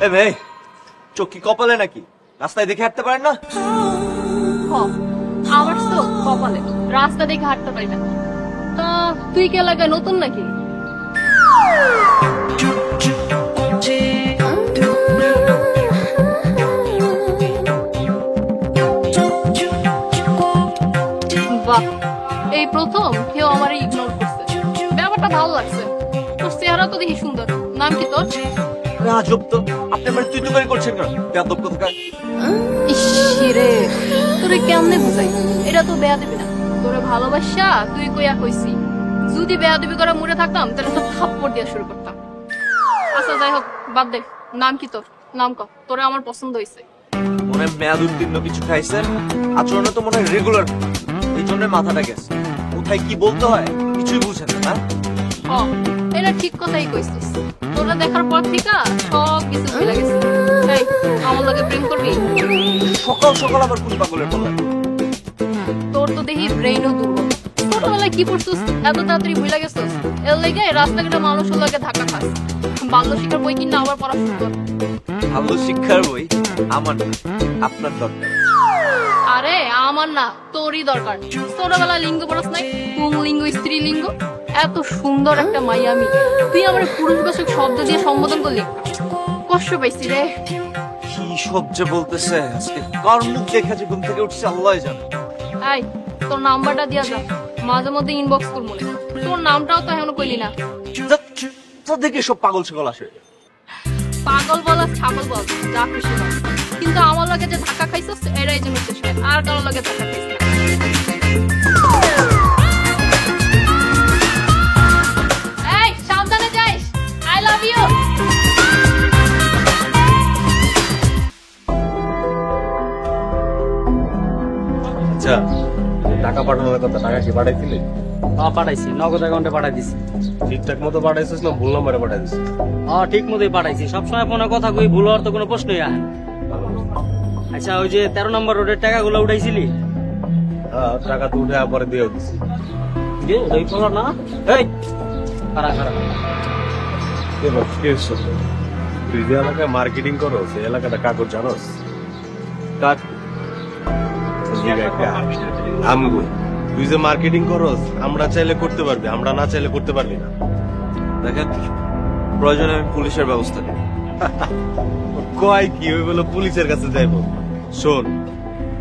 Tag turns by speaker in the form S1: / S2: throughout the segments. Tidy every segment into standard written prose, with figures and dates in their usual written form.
S1: এ ভাই, চোখ কি কপালে নাকি? রাস্তায় দেখে হাঁটতে পারেন না?
S2: আমার তো কপালে, রাস্তা দেখে হাঁটতে পারি না। তা তুই কি এলাকায় নতুন নাকি? বাহ, এই প্রথম কেউ আমার ইগনোর করছে। ব্যাপারটা ভালো লাগছে। তোর চেহারা তো দেখি সুন্দর। নাম কি তোর?
S1: আজব তো, আপনি আমার তুই তুকারি করছেন কেন? বেয়াদব কোথাকার।
S2: ইসরে, তোরে কেমনে বুঝাই? এটা তো বেয়াদবি না। তোরে ভালোবাসা তুই কইয়া কইছি। যদি বেয়াদবি করে মরে থাকতাম তাহলে তো থাপ্পড় দিয়া শুরু করতাম। আচ্ছা যাই হোক, বাদ দে। নাম কি তোর? নাম ক। তোরে আমার পছন্দ হইছে।
S1: মনে হয় মেয়াদ উত্তীর্ণ কিছু খাইছেন, আচরণে তো মনে হয় রেগুলার, এই জন্য মাথাটা গেছে। কোথায় কি বলতে হয় কিছুই বুঝেন না।
S2: এটা ঠিক কথাই কইছিস। তোরা দেখার পর থেকে সব কিছু ভুলে গেছি। এই, আমার লগে প্রেম করবি?
S1: সকাল সকাল আবার কোন পাগলের বলা?
S2: তোর তো দেখি ব্রেইনও দুর্বল। ছোটবেলায় কি পড়ছিস এত তাড়াতাড়ি ভুলে গেছিস? এর লেগে রাস্তাঘাটে মানুষের লগে ধাক্কা খাস। বাল্য শিক্ষার বই কিনা আবার পড়া শুরু কর।
S1: ভালো শিক্ষার বই আমার না, আপনার দরকার।
S2: আরে আমার না, তোরই দরকার। ছোটবেলায় লিঙ্গ পড়াস নাই? পুংলিঙ্গ, স্ত্রীলিঙ্গ। এত সুন্দর একটা মাইয়া আমি, তুই আমার পুরুষবাচক শব্দ দিয়ে সম্বোধন করলি। কষ্ট পাইছি রে।
S1: কি সব যে বলতেছে, আজকে কার মুখ দেখে যে ঘুম থেকে উঠছে আল্লাহ জানে।
S2: এই, তোর নাম্বারটা দিয়া যা, মাঝে মধ্যে ইনবক্স কর। মনে তোর নামটাও তো এখনো কইলি না।
S1: দেখে সব পাগল ছাগল আসে।
S2: পাগল বল আর ছাগল বল, যা খুশি বল, কিন্তু আমার লগে যে ধাক্কা খাইছিস এটাই যে নির্দেশ করে। আর কারোর লগে ধাক্কা খাইছিস না। এই, সাবধানে যাইস। I love you.
S3: আচ্ছা, টাকা পাঠানোর কথা, টাকা কি পাঠাইছিলি?
S4: পাঠাইছি, নগদ অ্যাকাউন্টে পাঠাই দিছি।
S3: ঠিকঠাক মতো পাঠাইছিস না ভুল নম্বরে পাঠাই দিছিস?
S4: ঠিক মতোই পাঠাইছি। সবসময় ফোনে কথা কই, ভুল হওয়ার তো কোনো প্রশ্নই আসে না। আচ্ছা, ওই যে 13 নম্বর রোডের টাকাগুলো উঠাইছিলি?
S3: টাকা তো উঠে পরে দিয়েও দিছি।
S4: ওই ফলো না? এই খারাপ খারাপ।
S3: তুই যে এলাকায় মার্কেটিং করো, সেই এলাকাটা কাগজ জানোস? আমগো তুই যে মার্কেটিং করস, আমরা চাইলে করতে পারবি, আমরা না চাইলে করতে পারবি না।
S1: দেখেন, প্রয়োজনে আমি পুলিশের ব্যবস্থা নিই।
S3: কয় কি ওই বলে পুলিশের কাছে যাইবো? শোন,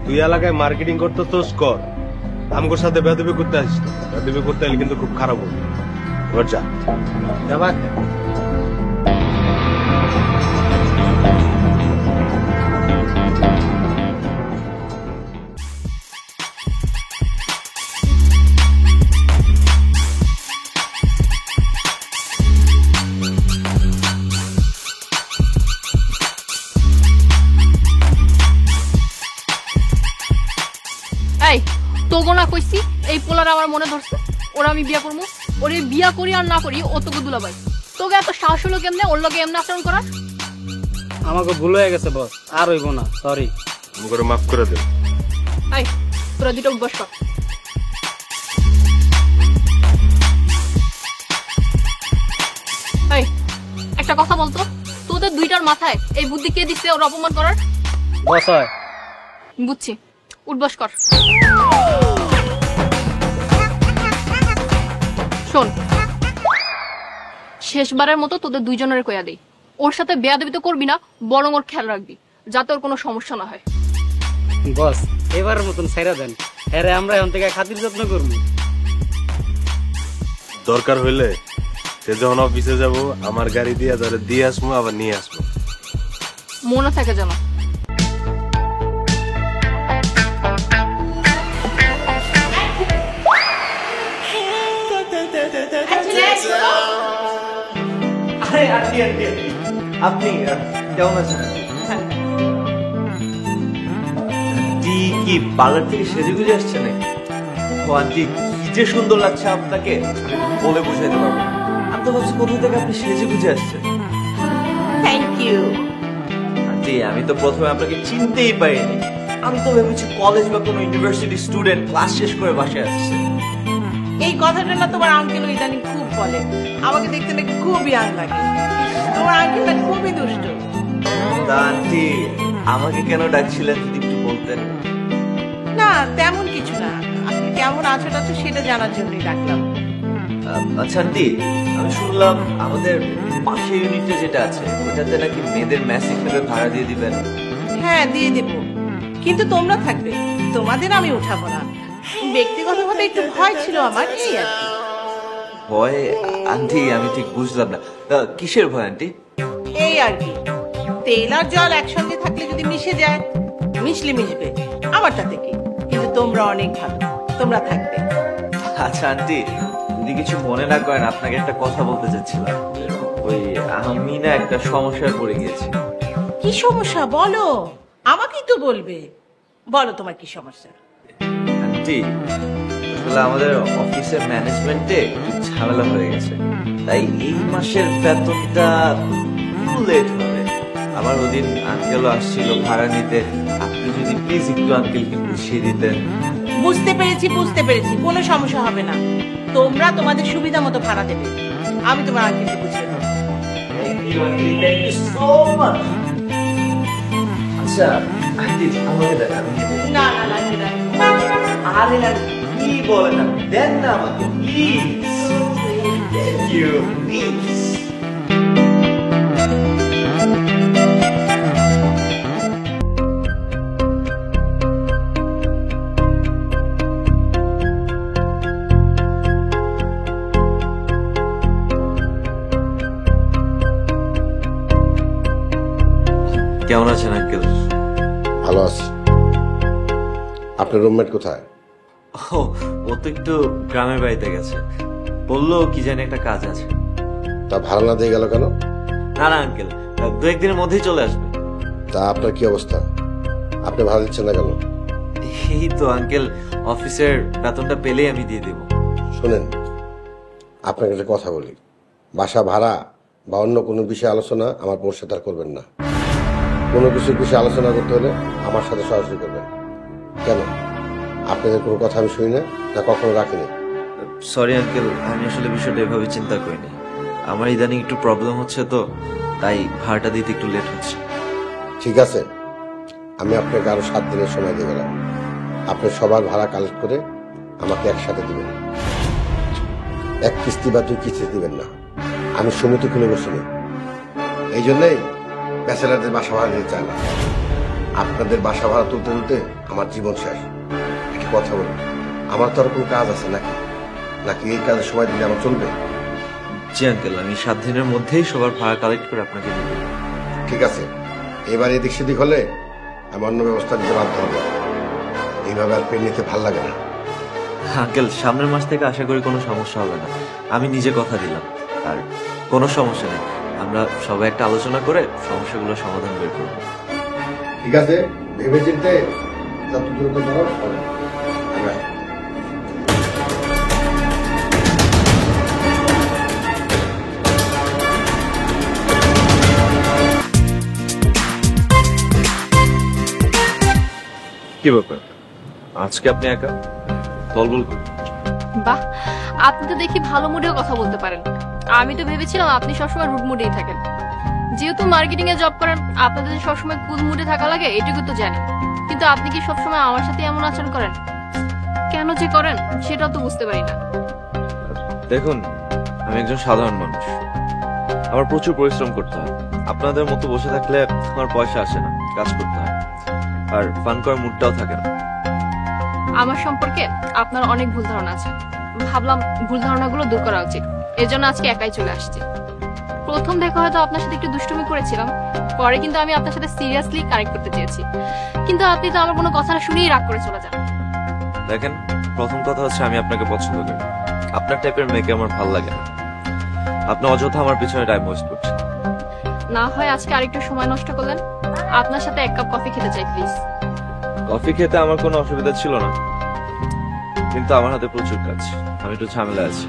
S3: তুই এলাকায় মার্কেটিং করতে তোস কর, আমগোর সাথে বেয়াদবি করতে আসিস না। বেয়াদবি করতে হলে কিন্তু খুব খারাপ হবে। এবার যা।
S2: এই, তোগো না কইছি এই পোলার আমার মনে ধরছে, ওরা আমি বিয়া করবো। ওরে বিয়া করি আর না করি ও তোকে দুলাভাই। তোকে এত সাহস হলো কেমনে ওর লগে এমন আচরণ করার?
S4: আমাকে ভুল হয়ে গেছে বস, আর হইব না, সরি।
S3: আমাকে মাফ করে দে।
S2: এই, তোরা দুটো বস কর। এই, একটা কথা বলতো, তোদের দুইটার মাথায় এই বুদ্ধি কে দিচ্ছে ওর অপমান করার?
S4: বস হয়
S2: বুঝছি, উঠবস কর। শোন, শেষবারের মতো তোদের দুইজনের কয়া দেই, ওর সাথে বেয়াদবি তো করবি না, বরং ওর খেয়াল রাখবি যাতে ওর কোনো সমস্যা না হয়।
S4: বস, এবারের মতন ছাইরা দেন। হ্যাঁ, আমরা এখন থেকে খাতির যত্ন করবো।
S3: দরকার হইলে সে যখন অফিসে যাব, আমার গাড়ি দিয়ে ধরে দিয়ে আসবো, আবার নিয়ে আসবো।
S2: মনে থাকে যেন।
S1: আপনি কেমন আছেন? কি পার্লার থেকে সেজে গুজে আসছে নাকি? ও আন্টি, কি যে সুন্দর লাগছে আপনাকে, বলে বুঝাইতে পারবো। আমি তো ভাবছি কোথা থেকে আপনি সেজে গুজে আসছেন।
S5: Thank you.
S1: আন্টি, আমি তো প্রথমে আপনাকে চিনতেই পারিনি। আমি তো ভেবেছি কলেজ বা কোনো ইউনিভার্সিটি স্টুডেন্ট, ক্লাস শেষ করে বাসায় আসছে।
S5: এই কথাটা না তোমার আঙ্কেল ইদানিং খুব বলে, আমাকে দেখতে নাকি খুব ইয়াং লাগে। তোমার আঙ্কেলটা খুবই দুষ্ট।
S1: তা আন্টি আমাকে কেন ডাকছিলেন যদি একটু বলতেন?
S5: না তেমন কিছু না, আপনি কেমন আছো টাছো সেটা জানার জন্যই ডাকলাম।
S1: আচ্ছা আন্টি, আমি শুনলাম আমাদের পাশের ইউনিটে যেটা আছে ওটাতে নাকি মেয়েদের মেস হিসেবে ভাড়া দিয়ে দিবেন।
S5: হ্যাঁ দিয়ে দেব, কিন্তু তোমরা থাকবে, তোমাদের আমি উঠাবো না। ব্যক্তিগতভাবে একটু ভয় ছিল আমার, এই আর কি।
S1: ভয়? আন্টি আমি ঠিক বুঝলাম না, কিসের ভয় আন্টি?
S5: এই আর কি, তেল আর জল একসঙ্গে থাকলে যদি মিশে যায়, মিশলে মিশবে, আমার তাতে কি। কিন্তু তোমরা অনেক ভালো, তোমরা থাকবে।
S1: আচ্ছা আন্টি, যদি কিছু মনে না করেন আপনাকে একটা কথা বলতে চাচ্ছিলাম। ওই আমি না একটা সমস্যায় পড়ে গিয়েছি।
S5: কি সমস্যা বলো, আমাকেই তো বলবে। বলো তোমার কি সমস্যা।
S1: আন্টি আসলে আমাদের অফিসের ম্যানেজমেন্টে ঝামেলা হয়ে গেছে, তাই এই মাসের বেতনটা লেট হবে। আমার ওদিন আঙ্কেলও আসছিল ভাড়া নিতে, আপনি যদি প্লিজ একটু আঙ্কেলকে বুঝিয়ে দিতেন।
S5: বুঝতে পেরেছি বুঝতে পেরেছি, কোনো সমস্যা হবে না। তোমরা তোমাদের সুবিধা মতো ভাড়া দেবে, আমি তোমার আঙ্কেলকে বুঝিয়ে দেবো।
S1: আচ্ছা আন্টি আমাকে দেন, আমি
S5: না না লাগবে না।
S1: আরে না কি বলেন আপনি, দেন না আমাকে প্লিজ। Thank you please. কেমন আছেন আঙ্কেল?
S6: ভালো আছি। আপনার রুমমেট কোথায়?
S1: ও তো একটু গ্রামের বাড়িতে গেছে, বললো কি জানি একটা কাজ আছে।
S6: তা ভাড়া না দিয়ে গেল কেন?
S1: না না আঙ্কেল, দু একদিনের মধ্যেই চলে আসবে।
S6: তা আপনার কি অবস্থা? আপনি ভাড়া দিচ্ছেন না কেন?
S1: এই তো আঙ্কেল, অফিসের বেতনটা পেলেই আমি দিয়ে দেবো।
S6: শোনেন, আপনাকে একটা কথা বলি, বাসা ভাড়া বা অন্য কোনো বিষয়ে আলোচনা আমার বোর সাথে আর করবেন না। কোনো কিছুর বিষয়ে আলোচনা করতে হলে আমার সাথে সরাসরি করবেন। কেন, আপনাদের কোনো কথা আমি শুনি না, না কখনো রাখিনি?
S1: সরি আঙ্কেল, আমি আসলে বিষয়টা এভাবে চিন্তা করিনি। আমার ইদানিং একটু প্রবলেম হচ্ছে তো, তাই ভাড়াটা দিতে একটু লেট হচ্ছে।
S6: ঠিক আছে, আমি আপনাকে আরো 7 দিনের সময় দিয়ে গেলাম। আপনি সবার ভাড়া কালেক্ট করে আমাকে একসাথে দিবেন। এক কিস্তি বা 2 কিস্তি দিবেন না, আমি সমিতি খুলে বসিনি। এই জন্যই ব্যাচেলারদের বাসা ভাড়া দিতে চায় না। আপনাদের বাসা ভাড়া তুলতে তুলতে আমার জীবন শেষ। একটি কথা বলুন, আমার তো আর কোনো কাজ আছে নাকি? নাকি এই কাজের সময় দিলে আমার চলবে?
S1: জি আঙ্কেল, আমি 7 দিনের মধ্যেই সবার ভাড়া কালেক্ট করে আপনাকে দিব।
S6: ঠিক আছে, এবার এদিক সেদিক হলে আমি অন্য ব্যবস্থা নিতে বাধ্য হবো। এইভাবে আর পেন নিতে ভাল লাগে না।
S1: আঙ্কেল সামনের মাস থেকে আশা করি কোনো সমস্যা হবে না, আমি নিজে কথা দিলাম। আর কোনো সমস্যা নেই, আমরা সবাই একটা আলোচনা করে সমস্যাগুলো সমাধান বের করবো।
S6: ঠিক আছে, ভেবে চিন্তে যত দ্রুত করো করো। আমরা
S1: কি ব্যাপার আজকে আপনি একা দলবল করুন?
S2: বাহ, আপনি তো দেখি ভালো মুডেও কথা বলতে পারেন। আমি তো ভেবেছিলাম আপনি সবসময় রুড মুডেই থাকেন। যেহেতু মার্কেটিং এ জব করেন, আপনাদের যে সবসময় কুল মুডে থাকা লাগে এটুকু তো জানি, কিন্তু আপনি কি সবসময় আমার সাথে এমন আচরণ করেন? কেন যে করেন সেটাও তো বুঝতে পারি না।
S1: দেখুন, আমি একজন সাধারণ মানুষ, আমার প্রচুর পরিশ্রম করতে হয়। আপনাদের মতো বসে থাকলে আমার পয়সা আসে না, কাজ করতে হয়, আর ফান করার মুডটাও থাকে না।
S2: আমার সম্পর্কে আপনার অনেক ভুল ধারণা আছে, ভাবলাম ভুল ধারণাগুলো দূর করা উচিত, এজন্য আজকে একাই চলে আসছি। প্রথম দেখা হয়তো আপনার সাথে একটু দুষ্টুমি করেছিলাম, পরে কিন্তু আমি আপনার সাথে সিরিয়াসলি কানেক্ট করতে চেয়েছি, কিন্তু আপনি তো আমার কোনো কথা না শুনেই রাগ করে চলে যান।
S1: দেখেন, প্রথম কথা হচ্ছে আমি আপনাকে পছন্দ করি, আপনার টাইপের মেয়েকে আমার ভালো লাগে না। আপনি অযথা আমার পিছনে টাইম ওয়েস্ট করছেন।
S2: না হয় আজকে আরেকটু সময় নষ্ট করলেন, আপনার সাথে 1 কাপ কফি খেতে চাই প্লিজ।
S1: কফি খেতে আমার কোনো অসুবিধা ছিল না, কিন্তু আমার হাতে প্রচুর কাজ, আমি একটু ঝামেলা আছি।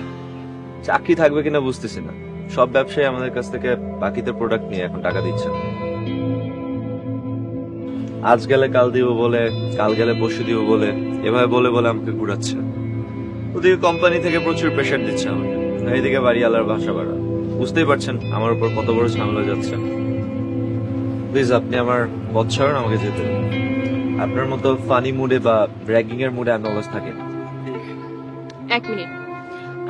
S1: চাকরি থাকবে কিনা বুঝতেছি না, সব ব্যবসায়ী আমাদের কাছ থেকে বাকিতে প্রোডাক্ট নিয়ে এখন টাকা দিচ্ছে। আজ গেলে কাল দিব বলে, কাল গেলে পরশু দিব বলে, এভাবে বলে বলে আমাকে ঘুরাচ্ছে। ওদিকে কোম্পানি থেকে প্রচুর প্রেশার দিচ্ছে আমাকে, এইদিকে বাড়িওয়ালার বাসা ভাড়া, বুঝতেই পারছেন আমার উপর কত বড় ঝামেলা যাচ্ছে। প্লিজ আপনি আমার পথ ছাড়ুন, আমাকে যেতে দিন। আপনার মতো ফানি মুডে বা ব্র্যাগিং এর মুডে আমি অলওয়েজ থাকি না।
S2: এক মিনিট,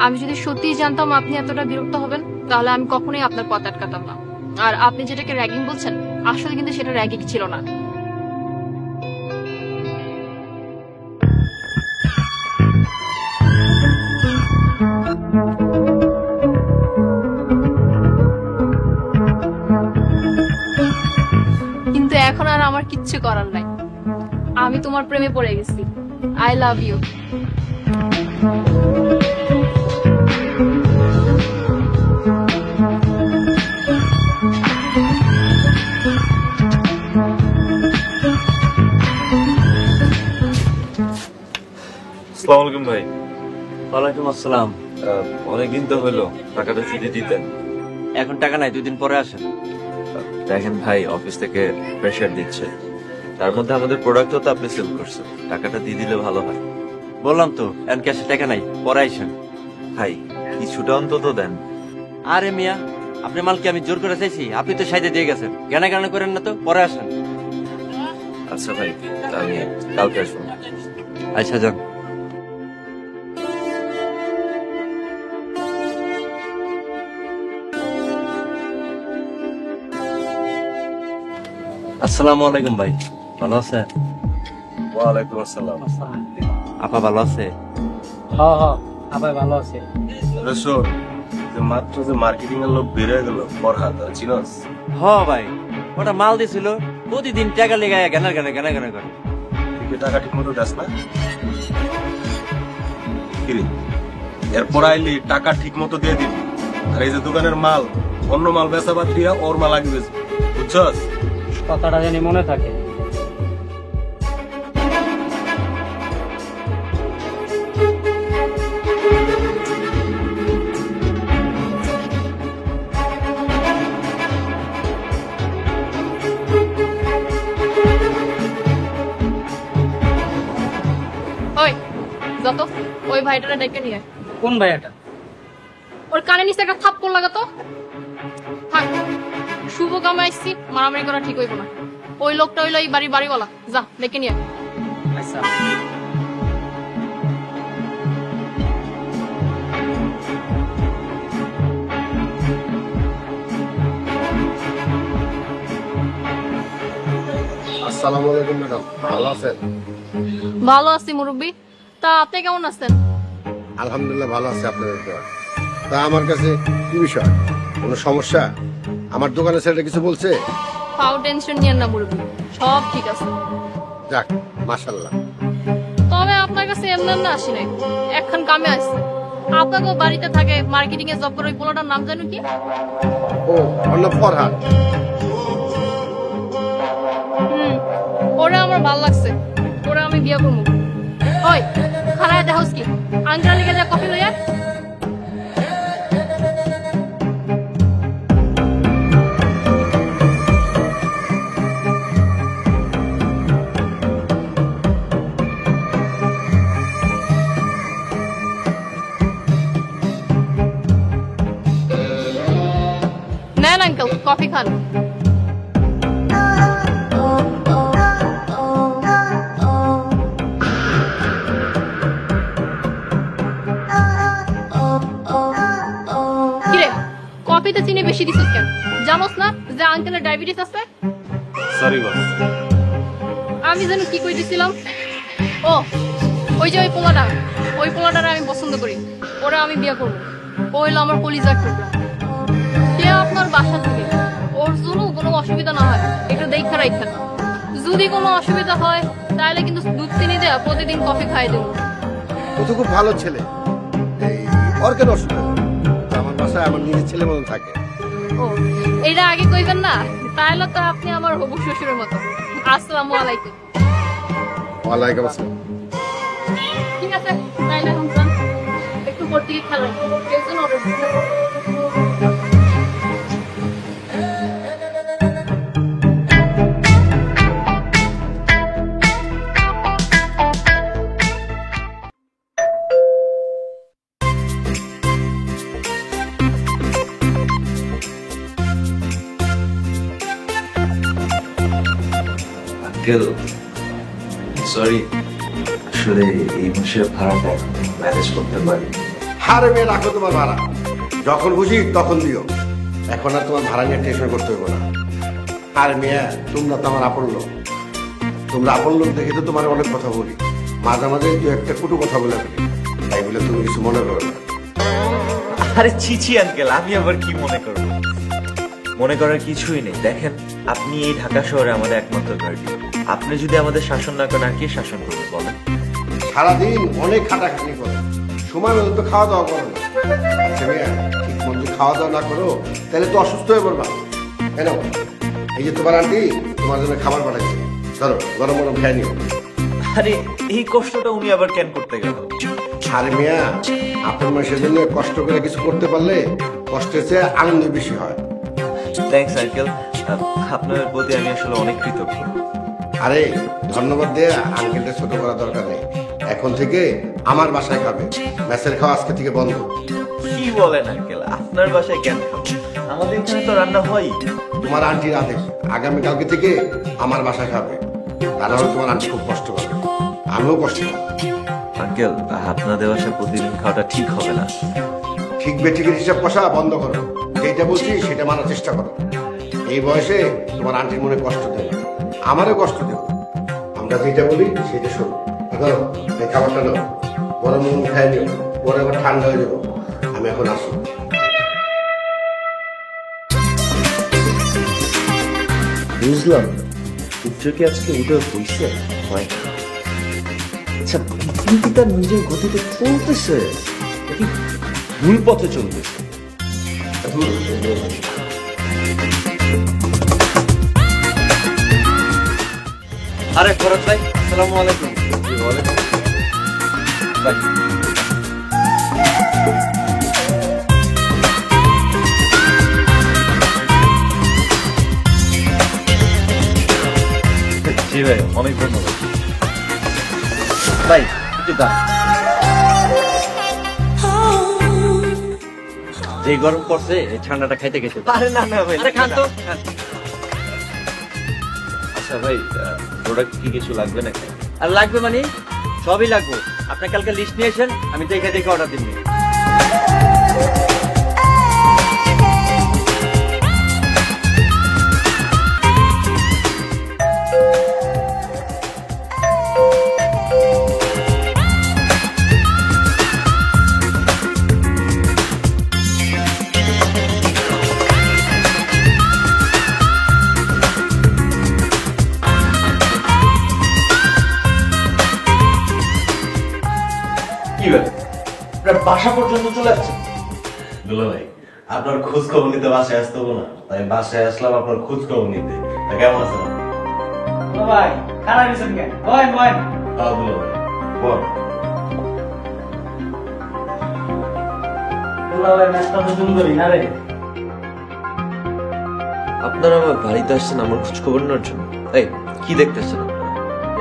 S2: আমি যদি সত্যিই জানতাম আপনি এতটা বিরক্ত হবেন তাহলে আমি কখনোই আপনার পথ আটকাতাম না। আর আপনি যেটাকে র্যাগিং বলছেন আসলে কিন্তু সেটা র্যাগিং ছিল না। কিন্তু এখন আর আমার কিচ্ছু করার নাই, আমি তোমার প্রেমে পড়ে গেছি। I love you.
S1: আসসালামু আলাইকুম ভাই।
S4: ওয়ালাইকুম আসসালাম।
S1: অনেকদিন তো হলো, টাকাটা যদি দিতেন।
S4: এখন টাকা নাই, 2 দিন পরে আসেন।
S1: দেখেন ভাই, অফিস থেকে প্রেশার দিচ্ছে, তার মধ্যে আমাদের প্রোডাক্টও তো আপনি সেল করছেন, টাকাটা দিয়ে দিলে ভালো হয়।
S4: বললাম তো এখন ক্যাশে টাকা নাই, পরে আইসেন।
S1: ভাই কিছুটা অন্তত দেন।
S4: আরে মিয়া, আপনি মাল কি আমি জোর করে চাইছি? আপনি তো সাইডে দিয়ে গেছেন, জ্ঞানা জ্ঞানা করেন না তো, পরে আসেন।
S1: আচ্ছা ভাই, আমি কালকে আসবো।
S4: আচ্ছা যান। আসসালামু আলাইকুম ভাই, ভালো আছে?
S3: ওয়ালাইকুম আসসালাম।
S4: আপা ভালো আছে?
S3: আরে শোন, যে মাত্র যে মার্কেটিং এর লোক বের হয়ে গেল ফরহাদ, চিনস?
S4: হ ভাই, ওটা মাল দিছিল, প্রতিদিন টাকা লেগে জ্ঞানা জ্ঞানা জ্ঞানা জ্ঞানা করে।
S3: তুই কি টাকা ঠিক মতো দাস না? কিরে, এরপর আইলি টাকা ঠিক মতো দিয়ে দিবি, আর এই যে দোকানের মাল, অন্য মাল বেচা বাদ দিয়া ওর মাল আগে বেচবি, বুঝছস?
S4: কথাটা জানি মনে থাকে।
S2: ওই যত ওই ভাইটারে ডেকে নিয়ে আয়।
S4: কোন ভাই এটা?
S2: ওর কানে নিচে একটা থাপ্পড় লাগাতো। থাক, শুভ কামে আসছি, মারামারি করা ঠিক হইব না। ওই লোকটা হইলো এই বাড়িওয়ালা, যা ডেকে নিয়ে আয়।
S4: আচ্ছা।
S6: আসসালামু আলাইকুম ম্যাডাম, ভালো আছেন?
S2: ভালো আছি মুরব্বী, তা আপনি কেমন আছেন?
S6: আলহামদুলিল্লাহ ভালো আছে আপনাদের দোয়া। তা আমার কাছে কি বিষয়, কোনো সমস্যা? আমার দোকানের ছেলেটা কিছু বলছে?
S2: পাও টেনশন নিয়েন না মুরব্বী, সব ঠিক আছে।
S6: যাক, মাশাল্লাহ।
S2: তবে আপনার কাছে এমন না আসি নাই, এখন কামে আসছে। আপনাকে বাড়িতে থাকে, মার্কেটিং এ জব করে। ওই পোলাটার নাম জানো কি?
S6: ও, ওর নাম ফরহাদ।
S2: ওরা আমার ভাল লাগছে, ওরা আমি বিয়ে করবো। ওই খারায় দেখাস কি, আঙ্কেল লিখে যা কফি লইয়া। নেন আঙ্কেল, কফি খান। কিরে, কফিতে চিনি বেশি দিছিস কেন? জানোস না যে আঙ্কেলের ডায়াবেটিস আছে?
S3: Sorry boss.
S2: আমি যেন কি কই দিছিলাম? ও, ওই যে ওই পোলাটারে আমি পছন্দ করি, ওরা আমি বিয়ে করবো। ও হইলো আমার কলিজার টুকরা। সে আপনার বাসা থেকে, ওর জন্য কোনো অসুবিধা না হয় একটু দেখা রাখেন। যদি কোনো অসুবিধা হয় তাহলে কিন্তু দুধ চিনি দেয়া প্রতিদিন কফি খাই দেবো।
S6: ও তো খুব ভালো ছেলে, এই ওর কেন অসুবিধা? আমার বাসায় আমার নিজের ছেলে মতন থাকে।
S2: ও, এটা আগে কইবেন না, তাহলে তো আপনি আমার হবু শ্বশুরের মতো। আসসালামু আলাইকুম।
S6: ওয়ালাইকুম আসসালাম।
S2: ঠিক আছে, তাহলে এখন যান, একটু পর থেকে খেলেন। কেউ যেন অর্ডার দিতে পারে।
S1: আঙ্কেল সরি, আসলে এই মাসের ভাড়াটা ম্যানেজ করতে পারি।
S6: হারে মেয়ে রাখো তোমার ভাড়া, যখন বুঝি তখন দিও। এখন আর তোমার ভাড়া নিয়ে টেনশন করতে হবে না। আর মেয়ে তোমরা তো আমার আপন লোক, তোমরা আপন লোক দেখে তো তোমার অনেক কথা বলি, মাঝে মাঝে দু একটা কুটু কথা বলে ফেলি, তাই বলে তুমি কিছু মনে করো না।
S1: আরে ছি আঙ্কেল, আমি আবার কি মনে করব? মনে করার কিছুই নেই। দেখেন, আপনি এই ঢাকা শহরে আমাদের একমাত্র গার্ডিয়ান। আপনি যদি আমাদের শাসন না করেন, আর কে শাসন করবে বলেন?
S6: সারাদিন অনেক খাটাখাটনি করো, সময় মতো তো খাওয়া দাওয়া করো না। আচ্ছা মেয়ে, ঠিক মতো যদি খাওয়া দাওয়া না করো তাহলে তো অসুস্থ হয়ে পড়বা। কেন? এই যে তোমার আন্টি তোমার জন্য খাবার পাঠাচ্ছে, ধরো গরম গরম খেয়ে নিও।
S1: আরে এই কষ্টটা উনি আবার কেন করতে গেল?
S6: আরে মিয়া, আপনার মাসের জন্য কষ্ট করে কিছু করতে পারলে কষ্টের চেয়ে আনন্দ বেশি হয়।
S1: থ্যাঙ্কস আঙ্কেল, আপনার প্রতি আমি আসলে অনেক কৃতজ্ঞ।
S6: আরে ধন্যবাদ দিয়ে আঙ্কেলটা ছোট করা দরকার নেই, এখন থেকে আমার বাসায় খাবে, মেসের খাওয়া আজকে থেকে বন্ধ।
S1: কি বলেন আঙ্কেল, আপনার বাসায় কেন খাবো? আমাদের এখানে তো রান্না হয়।
S6: তোমার আন্টির আদেশ, আগামীকালকে থেকে আমার বাসায় খাবে, তা নাহলে তোমার আন্টি খুব কষ্ট পাবে, আমিও কষ্ট পাবো।
S1: আঙ্কেল, আপনাদের বাসায় প্রতিদিন খাওয়াটা ঠিক হবে না।
S6: ঠিক বেঠিকের হিসাব কষা বন্ধ করো, যেটা বলছি সেটা মানার চেষ্টা করো। এই বয়সে তোমার আন্টির মনে কষ্ট দেবে, আমারও কষ্ট দেবে। আমরা যেটা বলি সেটা শোনো। ধরো এই খাবারটা নাও, গরম গরম খাই নিও, পরে আবার ঠান্ডা হয়ে যাবো। আমি এখন আসি।
S1: বুঝলাম না, সূর্য কি আজকে উদয় হইছে? হয় না। আচ্ছা, পৃথিবী কি তার নিজের গতিতে চলতেছে নাকি ভুল পথে চলতেছে?
S4: আরে ফরাদ ভাই, আসসালামু আলাইকুম।
S1: বাই। জি ভাই, অনেক ধন্যবাদ। ভাই একটু দাম।
S4: যে গরম পড়ছে এই ঠান্ডাটা খাইতে গেছে।
S1: আরে না না ভাই,
S4: আরে খান তো, খান।
S1: আচ্ছা ভাই, প্রোডাক্ট কি কিছু লাগবে নাকি?
S4: আর লাগবে মানে সবই লাগবে। আপনি কালকে লিস্ট নিয়ে এসেন, আমি দেখে দেখে অর্ডার দিন।
S1: কি ব্যাপার, আপনার বাসা পর্যন্ত চলে আসছে?
S3: দুলা ভাই, আপনার খোঁজ খবর নিতে বাসায় আসতে হবো না, তাই বাসায় আসলাম আপনার খোঁজ খবর নিতে। তা কেমন আছেন আপনি?
S4: ভাই খারাপ হয়েছেন কেন? বয়েন বয়েন।
S3: দুলা ভাই বল।
S4: ভাই ম্যাচটা তো সুন্দরই না রে।
S1: আপনারা আমার বাড়িতে আসছেন আমার খোঁজ খবর নেওয়ার জন্য? এই কি দেখতেছেন আপনারা?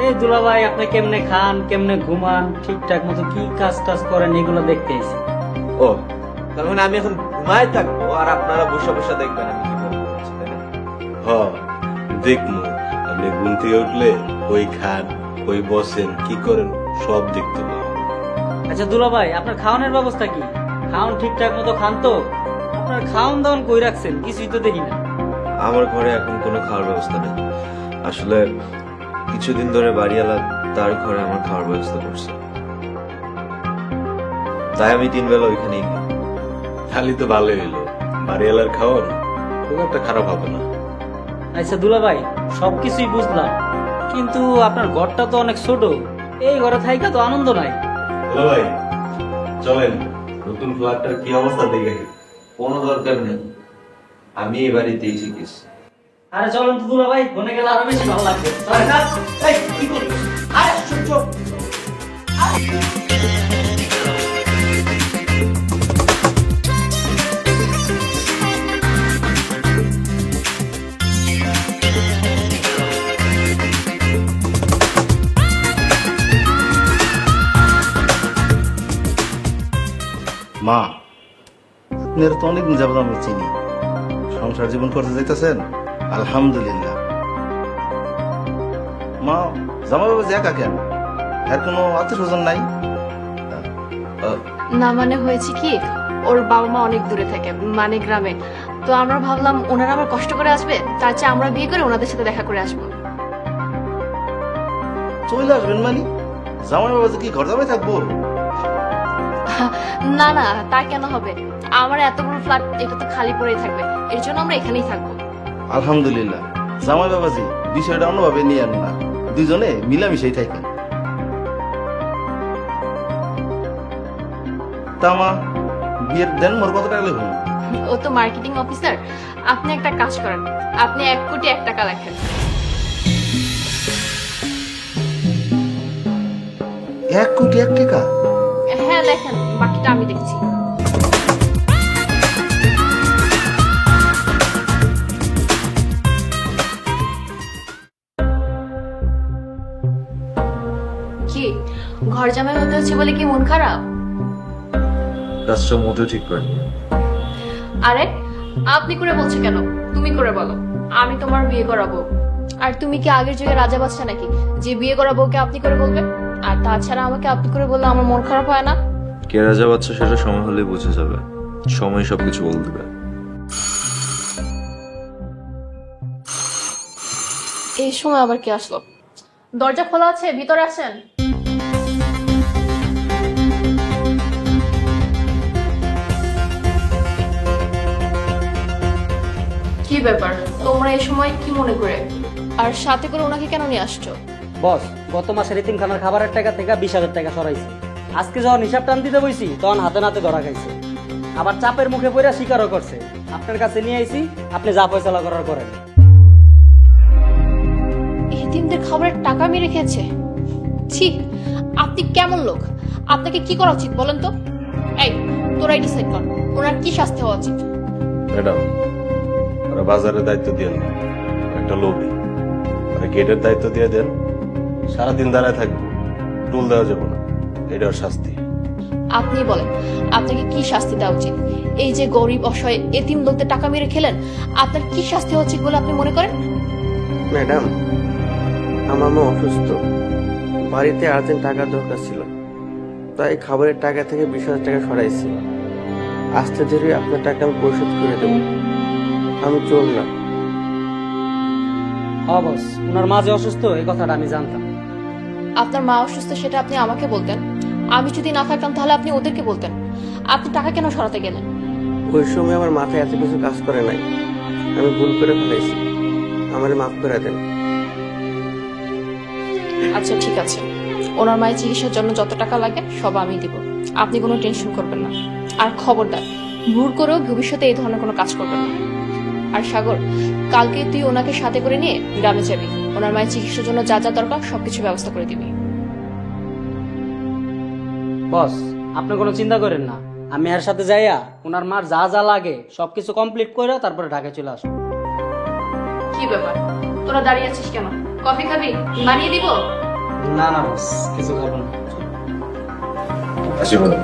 S4: এই দুলা ভাই, আপনি কেমনে খান, কেমনে ঘুমান, ঠিকঠাক মতো কি কাজ টাজ করেন এগুলো দেখতে এসেছি।
S1: ও, তার মানে আমি এখন ঘুমায় থাকবো আর আপনারা বসে বসে দেখবেন আমি কি করছি, তাই না?
S3: দেখবো আপনি ঘুম থেকে উঠলে ওই খান, ওই বসেন, কি করেন সব দেখতে পাবো।
S4: আচ্ছা দুলা ভাই, আপনার খাওয়ানোর ব্যবস্থা কি? খাওয়ান ঠিকঠাক মতো খান তো? আপনার খাওয়ান দাওয়ান কই রাখছেন? কিছুই তো দেখি না।
S1: আমার ঘরে এখন কোনো খাওয়ার ব্যবস্থা নেই। আসলে কিছুদিন ধরে বাড়িওয়ালা তার ঘরে আমার খাওয়ার ব্যবস্থা করছে, তাই আমি 3 বেলা ওইখানেই খাই।
S3: খালি তো ভালোই হইলো, বাড়িওয়ালার খাওয়ান খুব একটা খারাপ হবে না।
S4: আচ্ছা দুলা ভাই, সবকিছুই বুঝলাম, কিন্তু আপনার ঘরটা তো অনেক ছোট, এই ঘরে থাইকা তো আনন্দ নাই।
S3: দুলা ভাই চলেন, নতুন ফ্ল্যাটটার কি অবস্থা দেখে।
S1: কোনো দরকার নেই, আমি এই বাড়িতেই শিখেছি।
S4: আরে চলেন তো দুলা ভাই, বনে গেলে আরো বেশি ভালো লাগবে। চলেন না? এই, কি করছিস? আরে সূর্য,
S7: মা, আপনার তো অনেকদিন যাবত আমি চিনি, সংসার জীবন করতে যাইতেছেন, আলহামদুলিল্লাহ। মা জামাই বাবা যে একা কেন, আর কোনো আত্মীয় স্বজন নাই?
S2: না মানে হয়েছে কি, ওর বাবা মা অনেক দূরে থাকে, মানে গ্রামে। তো আমরা ভাবলাম ওনারা আবার কষ্ট করে আসবে, তার চেয়ে আমরা বিয়ে করে ওনাদের সাথে দেখা করে আসবো।
S7: চলে আসবেন মানে? জামাই বাবা যে কি ঘর জামাই থাকবো?
S2: না না, তা কেন হবে? আমার এত বড় ফ্ল্যাট, এটা তো খালি পড়েই থাকবে, এর জন্য আমরা এখানেই থাকবো।
S7: আলহামদুলিল্লাহ, জামাই বাবাজি বিষয়টা অন্যভাবে নিয়ে আন না, দুজনে মিলামিশাই থাকেন। তা মা, বিয়ের দেন মোর কত টাকা লাগবে?
S2: ও তো মার্কেটিং অফিসার। আপনি একটা কাজ করেন, আপনি 1 কোটি 1 টাকা লেখেন।
S7: 1 কোটি 1 টাকা?
S2: হ্যাঁ লেখেন, বাকিটা আমি দেখছি। কি ঘর জামাই হতে হচ্ছে বলে কি মন খারাপ?
S1: কাজটা মোটেও ঠিক করেনি।
S2: আরে আপনি করে বলছো কেন? তুমি করে বলো, আমি তোমার বিয়ে করাবো। আর তুমি কি আগের যুগে রাজা বাচ্চা নাকি যে বিয়ে করাবো কে আপনি করে বলবে? আর তাছাড়া আমাকে আপনি করে বললে আমার মন খারাপ হয় না?
S1: কে রাজা বাচ্চা সেটা সময় হলে বুঝে যাবে, সময় সবকিছু বলে দিবে।
S2: এই সময় আবার কে আসলো? দরজা খোলা আছে, ভিতরে আসেন। কি ব্যাপার, তোমরা এই সময় কি মনে করে? আর সাথে করে ওনাকে কেন নিয়ে আসছো?
S4: বস, গত মাসের এতিমখানার খাবারের টাকা থেকে 20,000 টাকা সরাইছে। আজকে যখন হিসাব টান দিতে বইছি তখন হাতে নাতে ধরা খাইছে। আবার চাপের মুখে পড়ে স্বীকারও করছে। আপনার কাছে নিয়ে আইছি, আপনি যা ফয়সালা করার করেন।
S2: এতিমদের খাবারের টাকা মেরে খেয়েছে? ছি, আপনি কেমন লোক? আপনাকে কি করা উচিত বলেন তো? এই তোরাই ডিসাইড কর, ওনার কি শাস্তি হওয়া উচিত।
S3: ম্যাডাম, ওরা বাজারের দায়িত্ব দিয়ে দেন, একটা লোভী, ওরা গেটের দায়িত্ব দিয়ে দেন, সারাদিন দাঁড়ায় থাকবো, টুল দেওয়া যাবো না, এটা ওর শাস্তি।
S2: আপনি বলেন আপনাকে কি শাস্তি দেওয়া উচিত? এই যে গরিব অসহায় এতিম লোকদের টাকা মেরে খেলেন, আপনার কি শাস্তি হওয়া উচিত বলে আপনি মনে করেন?
S8: ম্যাডাম, আমার মা অসুস্থ, বাড়িতে আর্জেন্ট টাকার দরকার ছিল, তাই খাবারের টাকা থেকে 20,000 টাকা সরাইছি। আস্তে ধীরে আপনার টাকা আমি পরিশোধ করে দেব। আমি চোর না।
S4: হ্যাঁ বস, ওনার মা যে অসুস্থ এই কথাটা আমি জানতাম।
S2: আপনার মা অসুস্থ সেটা আপনি আমাকে বলতেন, আমি যদি না থাকতাম তাহলে আপনি ওদেরকে বলতেন। আপনি টাকা কেন সরাতে গেলেন?
S8: ওই সময় আমার মাথায় এত কিছু কাজ করে নাই, আমি ভুল করে ফেলেছি, আমার মাফ করে দেন।
S2: আচ্ছা ঠিক আছে, ওনার মায়ের চিকিৎসার জন্য যত টাকা লাগে সব আমি দিব, আপনি কোনো টেনশন করবেন না। আর খবরদার ভুল করেও ভবিষ্যতে এই ধরনের কোনো কাজ করবেন না। আর সাগর, কালকে তুই ওনাকে সাথে করে নিয়ে গ্রামে যাবি, ওনার মায়ের চিকিৎসার জন্য যা যা দরকার সবকিছু ব্যবস্থা করে দিবি।
S4: বস, আপনি কোনো চিন্তা করেন না, আমি এর সাথে যাইয়া ওনার মার যা যা লাগে সবকিছু কমপ্লিট করে তারপরে ঢাকায় চলে আসবো।
S2: কি ব্যাপার, তোরা দাঁড়িয়ে আছিস কেন? কফি খাবি? বানিয়ে দিব?
S4: না না বস, কিছু খাবো না।
S1: আসি ম্যাডাম।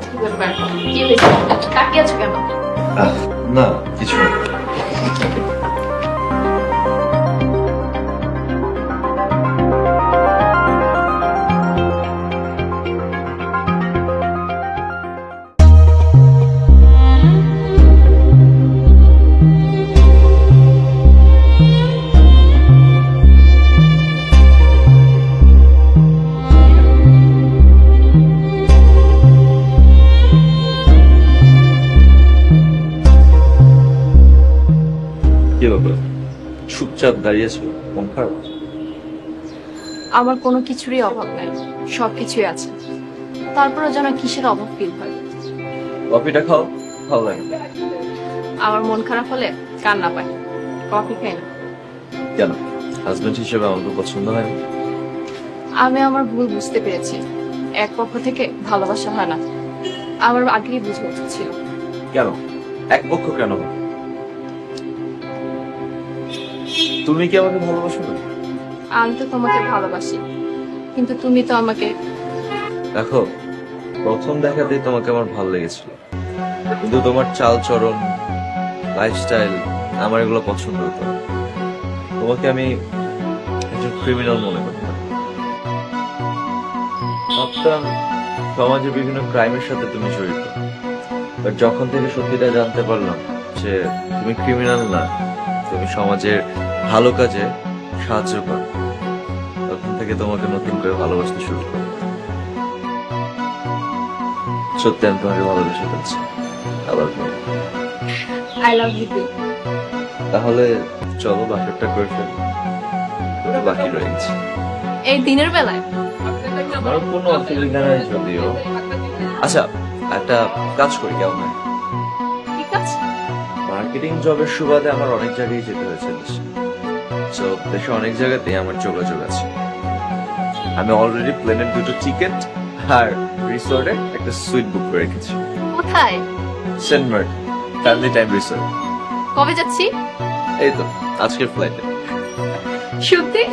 S2: কি ব্যাপার, কি হয়েছে? তাকিয়ে আছো কেন?
S1: না কিছু না। কি ব্যাপার, চুপচাপ দাঁড়িয়েছো, মন খারাপ?
S2: আমার কোনো কিছুরই অভাব নাই, সবকিছুই আছে, তারপরে যেন কিসের অভাব ফিল হয়।
S1: কফিটা খাও, ভালো লাগে।
S2: আমার মন খারাপ হলে কান্না পায়, কফি খাই না।
S1: কেন, হাজবেন্ড হিসেবে আমাকে পছন্দ হয় না?
S2: আমি আমার ভুল বুঝতে পেরেছি, এক পক্ষ থেকে ভালোবাসা হয় না, আমার আগেই বুঝে উচিত ছিল।
S1: কেন এক পক্ষ কেন? তুমি কি আমাকে ভালোবাসো না?
S2: আমি তো তোমাকে ভালোবাসি, কিন্তু তুমি তো আমাকে।
S1: দেখো, প্রথম দেখাতেই তোমাকে আমার ভালো লেগেছিল, কিন্তু তোমার চালচরণ, লাইফস্টাইল আমার এগুলো পছন্দ হতো না। তোমাকে আমি একজন ক্রিমিনাল মনে করতাম। ভাবতাম সমাজে বিভিন্ন ক্রাইমের সাথে তুমি জড়িত। বাট যখন থেকে সত্যিটা জানতে পারলাম যে তুমি ক্রিমিনাল না, তুমি সমাজের ভালো কাজে সাহায্য করো, তখন থেকে তোমাকে নতুন করে ভালোবাসতে শুরু করি। সত্যি আমি তোমাকে ভালোবেসে ফেলছি। আবার
S2: আই লাভ ইউ।
S1: তাহলে চলো বাসরটা করে ফেলি, বাকি রয়ে গেছে।
S2: এই দিনের বেলায়
S1: আমার কোনো অসুবিধা নাই যদিও। আচ্ছা, একটা কাজ করি কেমন হয়?
S2: ঠিক আছে।
S1: মার্কেটিং জবের সুবাদে আমার অনেক জায়গায় যেতে হয়েছে দেশে। তো দেশে অনেক জায়গাতেই আমার যোগাযোগ আছে। আমি অলরেডি প্লেনের 2টো টিকিট আর রিসোর্টে একটা সুইট বুক করে রেখেছি।
S2: কোথায়?
S1: Saint Martin family time resort.
S2: কবে যাচ্ছি?
S1: এই তো আজকের ফ্লাইটে।
S2: সত্যি?